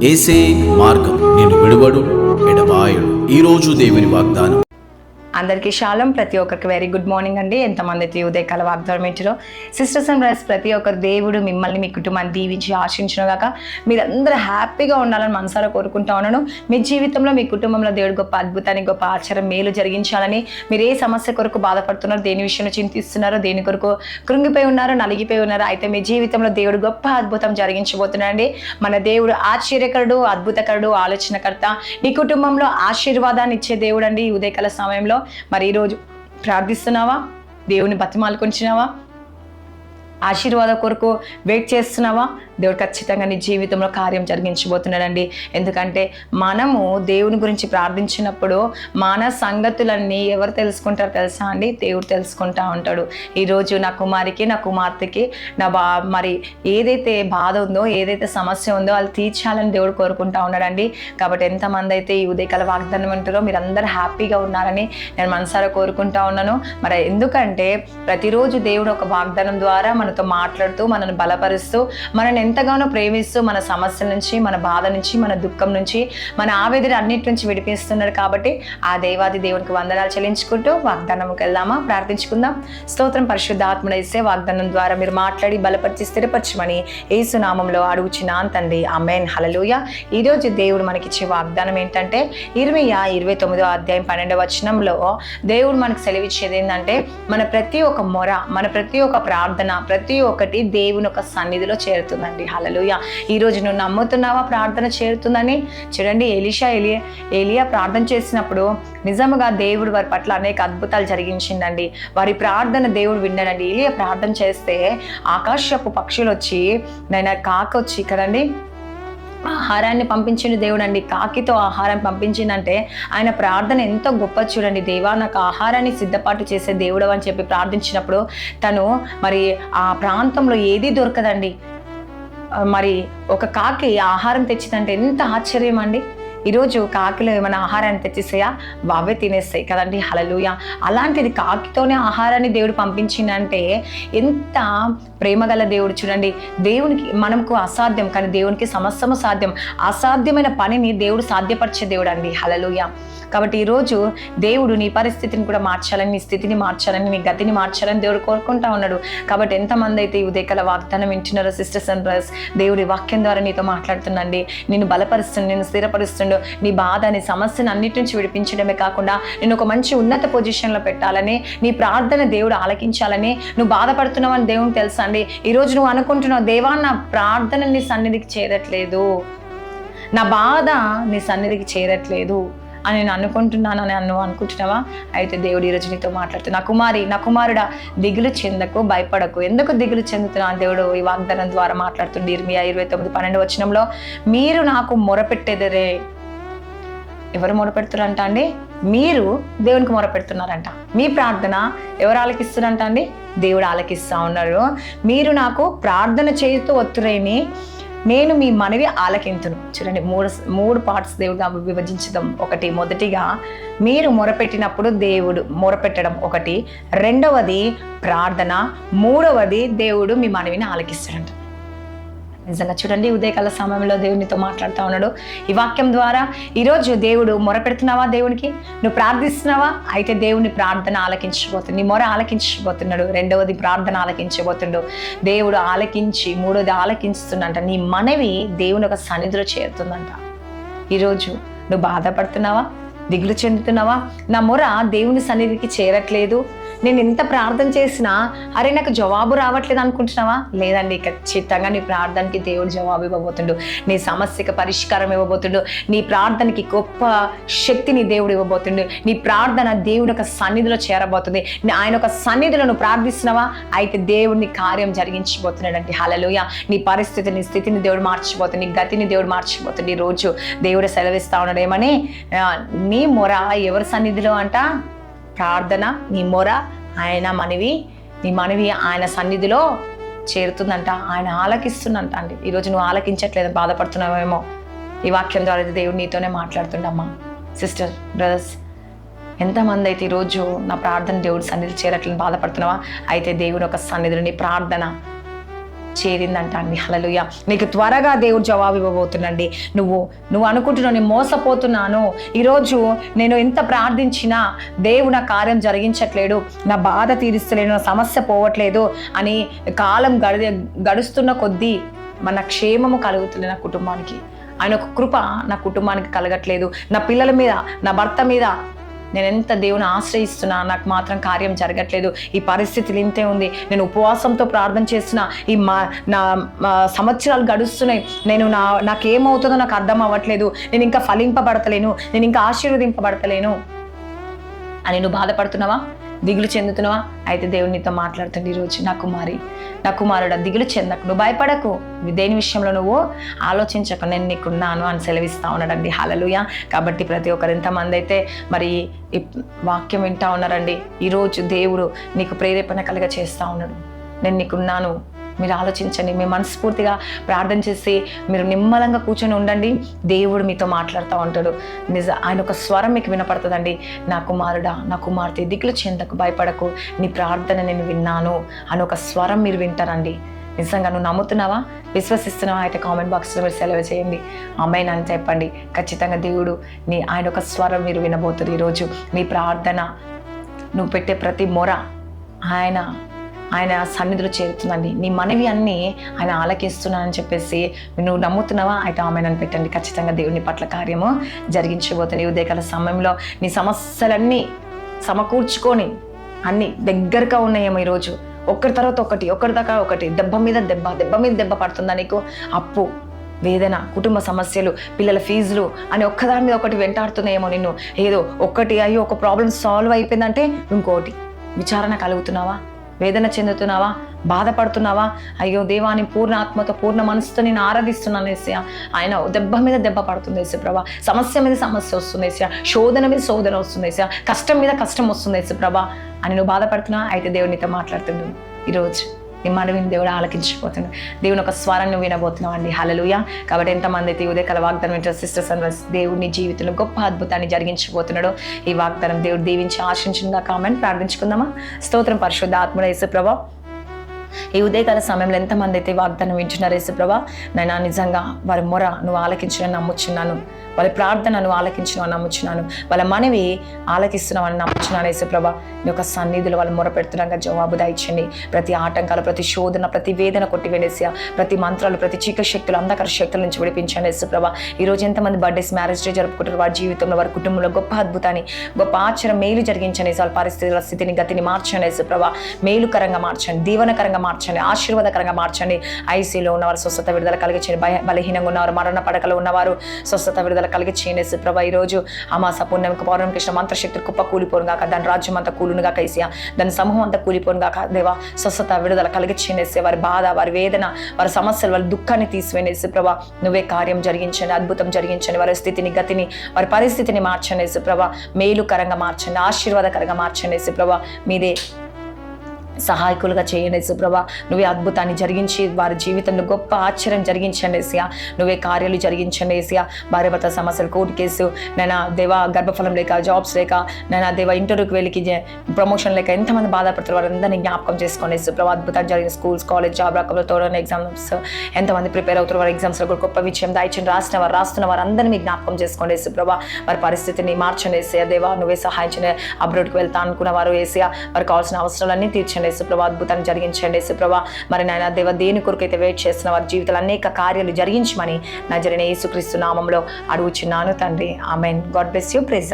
ఏసే మార్గం నిన్ను విడువడు ఎడబాయడు. ఈరోజు దేవుని వాగ్దానం. అందరికీ శాలం. ప్రతి ఒక్కరికి వెరీ గుడ్ మార్నింగ్ అండి. ఎంతమంది అయితే ఉదయకాల వాగ్దానం ఏంటిరో సిస్టర్స్ అండ్ బ్రదర్స్, ప్రతి ఒక్కరు దేవుడు మిమ్మల్ని మీ కుటుంబాన్ని దీవించి ఆశించినగాక మీరందరూ హ్యాపీగా ఉండాలని మనసారా కోరుకుంటా ఉన్నాను. మీ జీవితంలో మీ కుటుంబంలో దేవుడు గొప్ప అద్భుతాన్ని, గొప్ప ఆచారం, మేలు జరిగించాలని, మీరు ఏ సమస్య కొరకు బాధపడుతున్నారో, దేని విషయంలో చింతిస్తున్నారో, దేని కొరకు కృంగిపోయి ఉన్నారో, నలిగిపోయి ఉన్నారో, అయితే మీ జీవితంలో దేవుడు గొప్ప అద్భుతం జరిగించబోతున్నాడండి. మన దేవుడు ఆశ్చర్యకరుడు, అద్భుతకరుడు, ఆలోచనకర్త. నీ కుటుంబంలో ఆశీర్వాదాన్ని ఇచ్చే దేవుడు అండి. ఈ ఉదయకాల సమయంలో మరి ఈరోజు ప్రార్థిస్తున్నావా? దేవుని బతిమాలుకొంచినావా? ఆశీర్వాద కొరకు వెయిట్ చేస్తున్నావా? దేవుడు ఖచ్చితంగా నీ జీవితంలో కార్యం జరిగించబోతున్నాడండి. ఎందుకంటే మనము దేవుని గురించి ప్రార్థించినప్పుడు మన సంగతులన్నీ ఎవరు తెలుసుకుంటారో తెలుసా అండి? దేవుడు తెలుసుకుంటా ఉంటాడు. ఈరోజు నా కుమారికి, నా కుమార్తెకి మరి ఏదైతే బాధ ఉందో, ఏదైతే సమస్య ఉందో అది తీర్చాలని దేవుడు కోరుకుంటా ఉన్నాడండి. కాబట్టి ఎంతమంది అయితే ఈ ఉదయకాల వాగ్దానం అంటారో మీరందరూ హ్యాపీగా ఉన్నారని నేను మనసారా కోరుకుంటా ఉన్నాను. మరి ఎందుకంటే ప్రతిరోజు దేవుడు ఒక వాగ్దానం ద్వారా మనతో మాట్లాడుతూ, మనల్ని బలపరుస్తూ, మనల్ని ఎంతగానో ప్రేమిస్తూ, మన సమస్యల నుంచి, మన బాధ నుంచి, మన దుఃఖం నుంచి, మన ఆవేదన అన్నిటి నుంచి విడిపిస్తున్నాడు. కాబట్టి ఆ దేవాది దేవునికి వందనాలు చెల్లించుకుంటూ వాగ్దానంకి వెళ్దామా? ప్రార్థించుకుందాం. స్తోత్రం పరిశుద్ధాత్ముడు యేసే, వాగ్దానం ద్వారా మీరు మాట్లాడి బలపరిచి స్థిరపరచమని యేసు నామంలో అడుగుచున్నాను తండ్రి. ఆమేన్. హల్లెలూయా. ఈరోజు దేవుడు మనకిచ్చే వాగ్దానం ఏంటంటే ఇర్మీయా 29:12 దేవుడు మనకు సెలవిచ్చేది ఏంటంటే, మన ప్రతి ఒక్క మొర, మన ప్రతి ఒక్క ప్రార్థన, ప్రతి ఒక్కటి దేవుని ఒక సన్నిధిలో చేరుతుందండి. హల్లెలూయా. ఈరోజు నువ్వు నమ్ముతున్నావా ప్రార్థన చేరుతుందని? చూడండి, ఏలియా ప్రార్థన చేసినప్పుడు నిజంగా దేవుడు వారి పట్ల అనేక అద్భుతాలు జరిగించిందండి. వారి ప్రార్థన దేవుడు విన్నాడండి. ఏలియా ప్రార్థన చేస్తే ఆకాశపు పక్షులు వచ్చి, కాకొచ్చి కదండి ఆహారాన్ని పంపించిన దేవుడు అండి. కాకితో ఆహారం పంపించిందంటే ఆయన ప్రార్థన ఎంతో గొప్ప. చూడండి, దేవా నాకు ఆహారాన్ని సిద్ధపాటు చేసే దేవుడు అని చెప్పి ప్రార్థించినప్పుడు తను మరి ఆ ప్రాంతంలో ఏది దొరకదండి. మరి ఒక కాకి ఆహారం తెచ్చిందంటే ఎంత ఆశ్చర్యం అండి. ఈరోజు కాకిలో ఏమైనా ఆహారాన్ని తెచ్చిస్తాయా? అవే తినేస్తాయి కదండి. హల్లెలూయా. అలాంటిది కాకితోనే ఆహారాన్ని దేవుడు పంపించిందంటే ఎంత ప్రేమగల దేవుడు. చూడండి, దేవునికి మనకు అసాధ్యం, కానీ దేవునికి సమస్తము సాధ్యం. అసాధ్యమైన పనిని దేవుడు సాధ్యపరిచే దేవుడు అండి. హల్లెలూయా. కాబట్టి ఈరోజు దేవుడు నీ పరిస్థితిని కూడా మార్చాలని, నీ స్థితిని మార్చాలని, నీ గతిని మార్చాలని దేవుడు కోరుకుంటా ఉన్నాడు. కాబట్టి ఎంతమంది అయితే ఈ ఉదయకాల వాగ్దానం వింటున్నారో సిస్టర్స్ అండ్ బ్రదర్స్, దేవుడి వాక్యం ద్వారా నీతో మాట్లాడుతుండండి. నిన్ను బలపరుస్తుండు, నిన్ను స్థిరపరుస్తుండు. నీ బాధ, నీ సమస్యను అన్నిటి నుంచి విడిపించడమే కాకుండా నేను ఒక మంచి ఉన్నత పొజిషన్లో పెట్టాలని, నీ ప్రార్థన దేవుడు ఆలకించాలని నువ్వు బాధపడుతున్నావని దేవునికి తెలుసా అండి. ఈరోజు నువ్వు అనుకుంటున్నావు, దేవా నా ప్రార్థన నీ సన్నిధికి చేరట్లేదు, నా బాధ నీ సన్నిధికి చేరట్లేదు అని నేను అనుకుంటున్నాను అని నువ్వు అనుకుంటున్నావా? అయితే దేవుడు ఈరోజు నీతో మాట్లాడుతున్నా, నా కుమారి, నా కుమారుడా, దిగులు చెందకు, భయపడకు. ఎందుకు దిగులు చెందుతున్నా? దేవుడు ఈ వాగ్దానం ద్వారా మాట్లాడుతుంది. ఇర్మీయా 29:12 మీరు నాకు మొరపెట్టేదరే. ఎవరు మొరపెడుతున్నారంట అండి? మీరు దేవునికి మొరపెడుతున్నారంట. మీ ప్రార్థన ఎవరు ఆలకిస్తున్నారంట అండి? దేవుడు ఆలకిస్తా ఉన్నారు. మీరు నాకు ప్రార్థన చేస్తూ ఒత్తురేని, నేను మీ మనవి ఆలకింతును. చూడండి, మూడు పార్ట్స్ దేవుడు విభజించడం. మొదటిగా మీరు మొరపెట్టినప్పుడు దేవుడు మొరపెట్టడం ఒకటి, రెండవది ప్రార్థన, మూడవది దేవుడు మీ మనవిని ఆలకిస్తాడంట. నిజంగా చూడండి, ఉదయకాల సమయంలో దేవునితో మాట్లాడుతూ ఉన్నాడు ఈ వాక్యం ద్వారా. ఈరోజు దేవుడు మొరపెడుతున్నావా? దేవునికి నువ్వు ప్రార్థిస్తున్నావా? అయితే దేవుని ప్రార్థన ఆలకించబోతుంది, నీ మొర ఆలకించబోతున్నాడు. రెండవది ప్రార్థన ఆలకించబోతుండు దేవుడు. ఆలకించి మూడవది ఆలకించుతుందంట. నీ మనవి దేవుని ఒక సన్నిధిలో చేరుతుందంట. ఈరోజు నువ్వు బాధపడుతున్నావా? దిగులు చెందుతున్నావా? నా మొర దేవుని సన్నిధికి చేరట్లేదు, నేను ఎంత ప్రార్థన చేసినా అరే నాకు జవాబు రావట్లేదు అనుకుంటున్నావా? లేదండి, ఖచ్చితంగా నీ ప్రార్థనకి దేవుడు జవాబు ఇవ్వబోతుండు. నీ సమస్యకి పరిష్కారం ఇవ్వబోతుండు. నీ ప్రార్థనకి గొప్ప శక్తిని దేవుడు ఇవ్వబోతుండు. నీ ప్రార్థన దేవుడి యొక్క సన్నిధిలో చేరబోతుంది. ఆయన ఒక సన్నిధిలో నువ్వు ప్రార్థిస్తున్నావా? అయితే దేవుడిని కార్యం జరిగించబోతున్నాడంటే. హల్లెలూయా. నీ పరిస్థితిని, నీ స్థితిని దేవుడు మార్చిపోతుంది, నీ గతిని దేవుడు మార్చిపోతుంది. ఈరోజు దేవుడు సెలవిస్తా ఉన్నాడు ఏమని? నీ మొర ఎవరి సన్నిధిలో అంట? ప్రార్థన, నీ మొర ఆయన మనవి, నీ మనవి ఆయన సన్నిధిలో చేరుతుందంట. ఆయన ఆలకిస్తుందంట అండి. ఈరోజు నువ్వు ఆలకించట్లేదు, బాధపడుతున్నావేమో. ఈ వాక్యం ద్వారా దేవుడు నీతోనే మాట్లాడుతుండమ్మా. సిస్టర్, బ్రదర్స్, ఎంతమంది అయితే ఈరోజు నా ప్రార్థన దేవుడి సన్నిధి చేరట్లని బాధపడుతున్నావా? అయితే దేవుడు ఒక సన్నిధిని, నీ ప్రార్థన చేరిందంట అండి. హల్లెలూయా. నీకు త్వరగా దేవుడు జవాబు ఇవ్వబోతుందండి. నువ్వు అనుకుంటున్నావు నేను మోసపోతున్నాను, ఈరోజు నేను ఎంత ప్రార్థించినా దేవుడు నా కార్యం జరిగించట్లేడు, నా బాధ తీరుస్తలేడు, నా సమస్య పోవట్లేదు అని కాలం గడుస్తున్న కొద్దీ మన క్షేమము కలుగుతుంది. నా కుటుంబానికి ఆయన ఒక కృప నా కుటుంబానికి కలగట్లేదు, నా పిల్లల మీద, నా భర్త మీద నేను ఎంత దేవుని ఆశ్రయిస్తున్నా, నాకు మాత్రం కార్యం జరగట్లేదు, ఈ పరిస్థితులు ఇంతే ఉంది, నేను ఉపవాసంతో ప్రార్థన చేస్తున్నా, నా సంవత్సరాలు గడుస్తున్నాయి, నాకేమవుతుందో నాకు అర్థం అవ్వట్లేదు, నేను ఇంకా ఫలింపబడతలేను, నేను ఇంకా ఆశీర్వదింపబడతలేను అని నువ్వు బాధపడుతున్నావా, దిగులు చెందుతున్నావా? అయితే దేవుడు నీతో మాట్లాడుతుంది ఈరోజు. నా కుమారుడా, దిగులు చెందకు, నువ్వు భయపడకు, దేని విషయంలో నువ్వు ఆలోచించకు, నేను నీకున్నాను అని సెలవిస్తా ఉన్నాడండి. హల్లెలూయా. కాబట్టి ప్రతి ఒక్కరు ఎంతమంది అయితే మరి ఈ వాక్యం వింటా ఉన్నారండి, ఈరోజు దేవుడు నీకు ప్రేరేపణ కలిగ చేస్తూ ఉన్నాడు. నేను నీకున్నాను, మీరు ఆలోచించండి, మీ మనస్ఫూర్తిగా ప్రార్థన చేసి మీరు నిమ్మలంగా కూర్చొని ఉండండి, దేవుడు మీతో మాట్లాడుతూ ఉంటాడు. ఆయన ఒక స్వరం మీకు వినపడుతుందండి. నా కుమారుడా, నా కుమార్తె, దిగులు చెందకు, భయపడకు, నీ ప్రార్థన నేను విన్నాను అని ఒక స్వరం మీరు వింటారండి. నిజంగా నువ్వు నమ్ముతున్నావా, విశ్వసిస్తున్నావా? అయితే కామెంట్ బాక్స్లో మీరు సెలవు చేయండి, ఆమేన్ అని చెప్పండి. ఖచ్చితంగా దేవుడు ఆయన ఒక స్వరం మీరు వినబోతుంది ఈరోజు. నీ ప్రార్థన, నువ్వు పెట్టే ప్రతి మొర ఆయన సన్నిధిలో చేరుతుందండి. నీ మనవి అన్నీ ఆయన ఆలకిస్తున్నానని చెప్పేసి నువ్వు నమ్ముతున్నావా? అయితే ఆమెను అని పెట్టండి. ఖచ్చితంగా దేవుని పట్ల కార్యము జరిగించబోతుంది. ఉదయకాల సమయంలో నీ సమస్యలన్నీ సమకూర్చుకొని అన్నీ దగ్గరగా ఉన్నాయేమో ఈరోజు, ఒకరి తర్వాత ఒకరి దాకా ఒకటి, దెబ్బ మీద దెబ్బ పడుతుందా నీకు? అప్పు, వేదన, కుటుంబ సమస్యలు, పిల్లల ఫీజులు అని ఒక్కదాని మీద ఒకటి వెంటాడుతున్నాయేమో నిన్ను. ఏదో ఒకటి అయ్యో ఒక ప్రాబ్లం సాల్వ్ అయిపోయిందంటే ఇంకోటి విచారణ కలుగుతున్నావా, వేదన చెందుతున్నావా, బాధపడుతున్నావా? అయ్యో దేవాని పూర్ణ ఆత్మతో పూర్ణ మనసుతో నేను ఆరాధిస్తున్నాను ఏసయ్య, ఆయన దెబ్బ మీద దెబ్బ పడుతుంది ఏసు ప్రభా, సమస్య మీద సమస్య వస్తుంది ఏసయ్య, శోధన మీద శోధన వస్తుంది ఏసయ్య, కష్టం మీద కష్టం వస్తుంది ఏసు ప్రభా అని నువ్వు బాధపడుతున్నావా? అయితే దేవుడు నీతో మాట్లాడుతున్నాడు ఈరోజు. నీ మనవిని దేవుడు ఆలకించిపోతున్నాడు. దేవుని ఒక స్వరాన్ని వినబోతున్నావు అండి. హల్లెలూయా. కాబట్టి ఎంతమంది అయితే ఉదయకాల వాగ్దానం వింటారు సిస్టర్స్ అండ్ దేవుడు నీ జీవితంలో గొప్ప అద్భుతాన్ని జరిగించబోతున్నాడు. ఈ వాగ్దానం దేవుడు దీవించి ఆశించిందా? కామెంట్ ప్రార్థించుకుందామా? స్తోత్రం పరిశుద్ధ ఆత్మడ యేసు ప్రభా, ఈ ఉదయకాల సమయంలో ఎంతమంది అయితే వాగ్దానం వింటున్నారు యేసు ప్రభా, నైనా నిజంగా వారి మొర నువ్వు ఆలకించడం నమ్ముచున్నాను, వాళ్ళ ప్రార్థన నువ్వు ఆలకించినావు నమ్ముచున్నాను, వాళ్ళ మనవి ఆలకిస్తున్నావు అని నమ్ముచున్నాను యేసు ప్రభా. నీ యొక్క సన్నిధిలో వాళ్ళు మొర పెడుతున్నాగా జవాబు దాయిచ్చండి. ప్రతి ఆటంకాలు, ప్రతి శోధన, ప్రతి వేదన కొట్టివేనేసి, ప్రతి మంత్రాలు, ప్రతి చీకటి శక్తులు, అంధకార శక్తుల నుంచి విడిపించండి యేసు ప్రభా. ఈరోజు ఎంతమంది బర్త్డేస్, మ్యారేజ్ డే జరుపుకుంటారు, వారి జీవితంలో, వారి కుటుంబంలో గొప్ప అద్భుతాన్ని, గొప్ప ఆచరణ మేలు జరిగించండి. వాళ్ళ పరిస్థితుల స్థితిని, గతిని మార్చండి యేసు ప్రభా. మేలుకరంగా మార్చండి, దీవనకరంగా మార్చండి, ఆశీర్వాదకరంగా మార్చండి. ఐసీలో ఉన్నవారు స్వస్థత విడుదల కలిగించండి, బలహీనంగా ఉన్నవారు, మరణ పడకలో ఉన్నవారు స్వస్థత విడుదల కలిగించేయండి యేసు ప్రభా. ఈరోజు అమాస పుణ్యంకి పౌర్ణమి కృష్ణ మంత్రశక్తి కుప్ప కూలిపోను గాక, దాని రాజ్యం అంతా కూలును గాక ఏసయ్య, దాని సమూహం అంతా కూలిపోను గాక దేవా. స్వస్థత విడుదల కలిగించేయండి యేసయ్య. వారి బాధ, వారి వేదన, వారి సమస్యలు, వారి దుఃఖాన్ని తీసివేయండి యేసు ప్రభా. నువ్వే కార్యం జరిగించండి, అద్భుతం జరిగించండి. వారి స్థితిని, గతిని, వారి పరిస్థితిని మార్చండి యేసు ప్రభా. మేలుకరంగా మార్చండి, ఆశీర్వాదకరంగా మార్చండి యేసు ప్రభా. మీదే సహాయకులుగా చేయండి యేసు ప్రభా. నువ్వే అద్భుతాన్ని జరిగించి వారి జీవితంలో గొప్ప ఆశ్చర్యం జరిగించండి ఏసయ్య. నువ్వే కార్యాలు జరిగించండి ఏసయ్య. భార్య భర్త సమస్యలు, కోర్టు కేసు, నేను దేవా గర్భఫలం లేక, జాబ్స్ లేక, నేను దేవా ఇంటర్వ్యూకి వెళ్ళి ప్రమోషన్ లేక ఎంతమంది బాధపడుతున్నారు వారందరినీ జ్ఞాపకం చేసుకోండి యేసు ప్రభా. అద్భుతాలు జరిగిన స్కూల్స్, కాలేజ్, జాబ్ రాకలు, తోడని ఎగ్జామ్స్ ఎంతమంది ప్రిపేర్ అవుతారు, వారి ఎగ్జామ్స్లో కూడా గొప్ప విజయం దాయిచ్చండి. రాస్తున్న వారందరినీ జ్ఞాపకం చేసుకోండి యేసు ప్రభా. వారి పరిస్థితిని మార్చండి ఏసయ్య. దేవా నువ్వే సహాయించండి. అబ్రాడ్కి వెళ్తా అనుకున్న వారు ఏసయ్య, వారికి కావాల్సిన అవసరాలన్నీ తీర్చండి యేసు ప్రభా. అద్భుతాన్ని జరిగించండి యేసు ప్రభా. మరి నాయన దేవ దేని కొరకు అయితే వెయిట్ చేస్తున్న వారి జీవితాలు అనేక కార్యాలు జరిగించమని నజరేయుడైన యేసుక్రీస్తు నామములో అడుగుచున్నాను తండ్రి, ఆమేన్. God bless you. ప్రైజ్.